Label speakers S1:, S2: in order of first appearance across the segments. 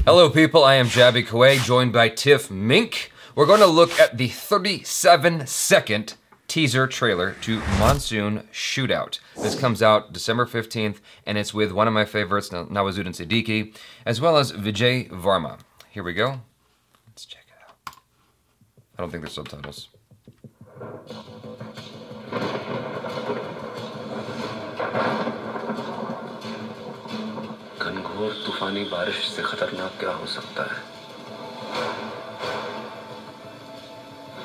S1: Hello people, I am Jaby Koay, joined by Tiff MINK. We're going to look at the 37-second teaser trailer to Monsoon Shootout. This comes out December 15th, and it's with one of my favorites, Nawazuddin Siddiqui, as well as Vijay Varma. Here we go. Let's check it out. I don't think there's subtitles.
S2: घनघोर तूफानी बारिश से खतरनाक क्या हो सकता है?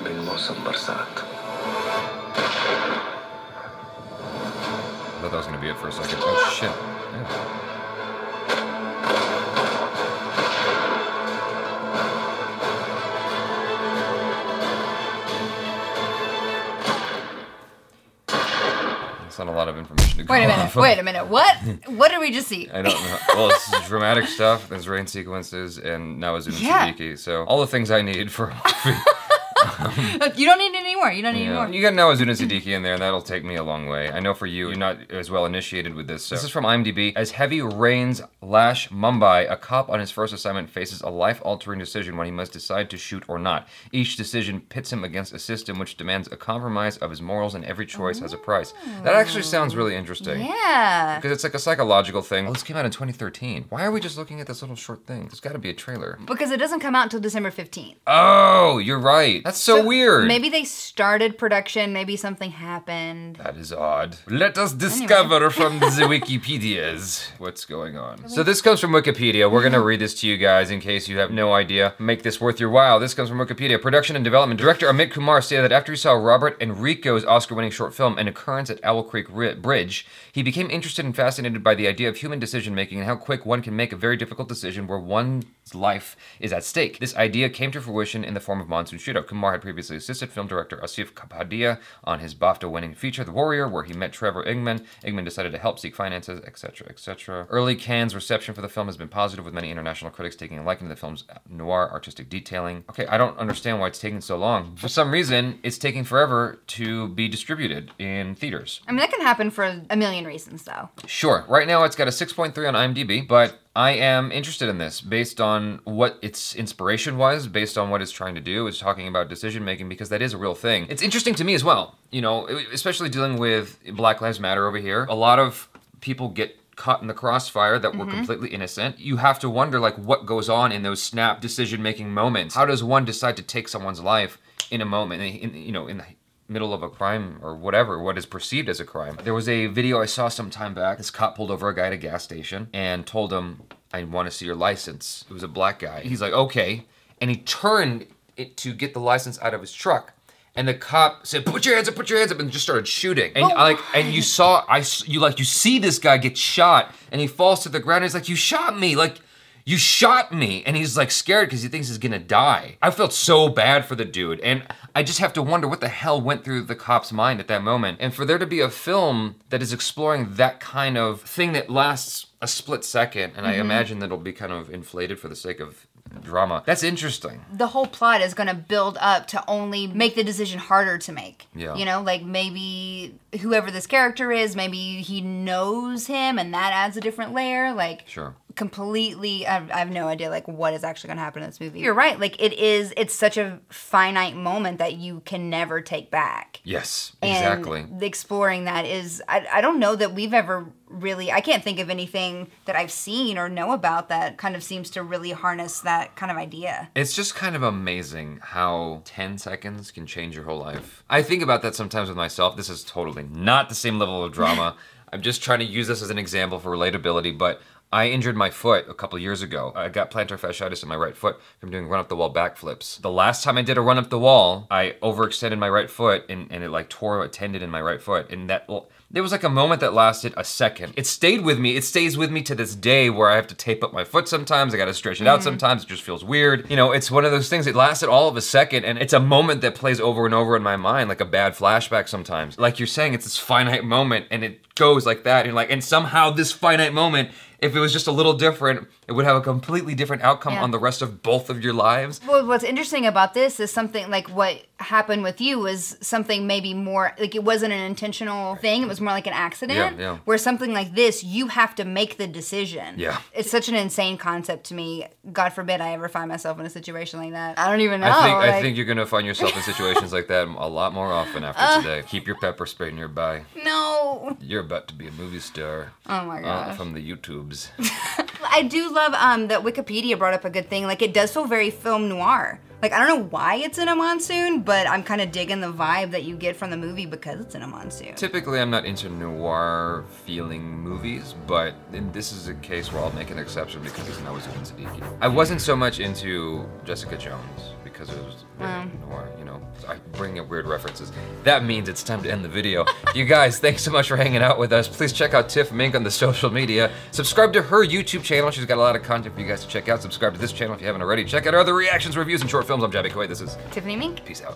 S2: बिन मौसम बरसात.
S1: I thought that was gonna be it for a second. Oh shit. Yeah. That's not a lot of information to go off of.
S3: Wait a minute, what? What did we just see?
S1: I don't know. Well, it's dramatic stuff, there's rain sequences, and Nawazuddin Siddiqui, so all the things I need for a movie.
S3: You don't need it anymore. You don't need it anymore.
S1: You got Nawazuddin Siddiqui in there, and that'll take me a long way. I know for you, you're not as well initiated with this. So. This is from IMDb. As heavy rains lash Mumbai, a cop on his first assignment faces a life-altering decision when he must decide to shoot or not. Each decision pits him against a system which demands a compromise of his morals, and every choice has a price. That actually sounds really interesting.
S3: Yeah.
S1: Because it's like a psychological thing. Well, this came out in 2013. Why are we just looking at this little short thing? There's gotta be a trailer.
S3: Because it doesn't come out until December 15th.
S1: Oh, you're right. That's so weird.
S3: Maybe they started production, maybe something happened.
S1: That is odd. Let us discover from the Wikipedias what's going on. So this comes from Wikipedia. We're gonna read this to you guys in case you have no idea. Make this worth your while. This comes from Wikipedia. Production and development. Director Amit Kumar stated that after he saw Robert Enrico's Oscar-winning short film, An Occurrence at Owl Creek Bridge, he became interested and fascinated by the idea of human decision-making and how quick one can make a very difficult decision where one's life is at stake. This idea came to fruition in the form of Monsoon Shootout. Kumar had previously assisted film director Asif Kapadia on his BAFTA-winning feature, The Warrior, where he met Trevor Ingman. Ingman decided to help seek finances, etc., etc. Early Cannes reception for the film has been positive, with many international critics taking a liking to the film's noir artistic detailing. Okay, I don't understand why it's taking so long. For some reason, it's taking forever to be distributed in theaters.
S3: I mean, that can happen for a million reasons, though. Sure.
S1: Right now, it's got a 6.3 on IMDb, but I am interested in this based on what its inspiration was, based on what it's trying to do. It's talking about decision making because that is a real thing. It's interesting to me as well, you know, especially dealing with Black Lives Matter over here. A lot of people get caught in the crossfire that were completely innocent. You have to wonder, like, what goes on in those snap decision-making moments. How does one decide to take someone's life in a moment, in the middle of a crime or whatever, what is perceived as a crime? There was a video I saw some time back. This cop pulled over a guy at a gas station and told him, "I want to see your license." It was a black guy. He's like, "Okay." And he turned it to get the license out of his truck. And the cop said, "Put your hands up," and just started shooting. And and you see this guy get shot, and he falls to the ground. And he's like, "You shot me! Like, you shot me!" And he's like scared because he thinks he's gonna die. I felt so bad for the dude, and I just have to wonder what the hell went through the cop's mind at that moment. And for there to be a film that is exploring that kind of thing that lasts a split second, and I imagine that it'll be kind of inflated for the sake of drama. That's interesting.
S3: The whole plot is gonna build up to only make the decision harder to make.
S1: Yeah.
S3: You know, like maybe whoever this character is, maybe he knows him and that adds a different layer. Like,
S1: sure.
S3: Completely, I have no idea like what is actually gonna happen in this movie. You're right, like it's such a finite moment that you can never take back.
S1: Yes, exactly.
S3: And exploring that is, I don't know that we've ever really, I can't think of anything that I've seen or know about that kind of seems to really harness that kind of idea.
S1: It's just kind of amazing how 10 seconds can change your whole life. I think about that sometimes with myself. This is totally not the same level of drama. I'm just trying to use this as an example for relatability, but I injured my foot a couple years ago. I got plantar fasciitis in my right foot from doing run-up-the-wall backflips. The last time I did a run-up-the-wall, I overextended my right foot and it like tore a tendon in my right foot. And that, there was like a moment that lasted a second. It stayed with me. It stays with me to this day where I have to tape up my foot sometimes. I gotta stretch it out sometimes. It just feels weird. You know, it's one of those things. It lasted all of a second, and it's a moment that plays over and over in my mind, like a bad flashback sometimes. Like you're saying, it's this finite moment, and it goes like that. And somehow this finite moment, if it was just a little different, it would have a completely different outcome on the rest of both of your lives.
S3: Well, what's interesting about this is something like what happened with you was something maybe more, like it wasn't an intentional thing, it was more like an accident.
S1: Yeah.
S3: Where something like this, you have to make the decision.
S1: Yeah.
S3: It's such an insane concept to me. God forbid I ever find myself in a situation like that. I don't even know.
S1: I think you're gonna find yourself in situations like that a lot more often after today. Keep your pepper spray nearby.
S3: No.
S1: You're about to be a movie star.
S3: Oh my gosh.
S1: From the YouTubes.
S3: I do love that Wikipedia brought up a good thing. Like, it does feel very film noir. Like, I don't know why it's in a monsoon, but I'm kind of digging the vibe that you get from the movie because it's in a monsoon.
S1: Typically, I'm not into noir feeling movies, but this is a case where I'll make an exception because it's Nawazuddin Siddiqui. I wasn't so much into Jessica Jones because it was very noir, you know. So I bring up weird references. That means it's time to end the video. You guys, thanks so much for hanging out with us. Please check out Tiff Mink on the social media. Subscribe to her YouTube channel. She's got a lot of content for you guys to check out. Subscribe to this channel if you haven't already. Check out our other reactions, reviews, and short films. I'm Jaby Koay. This is
S3: Tiffany Mink.
S1: Peace out.